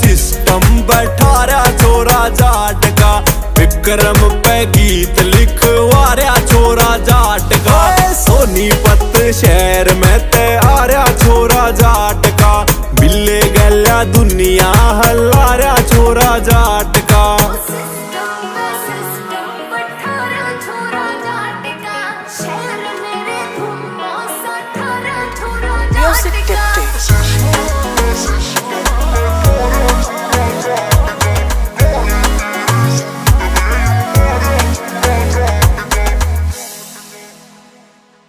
System बैठा रहा छोरा जाट का, विक्रम पे गीत लिखवा रहा छोरा जाट का। सोनीपत शहर में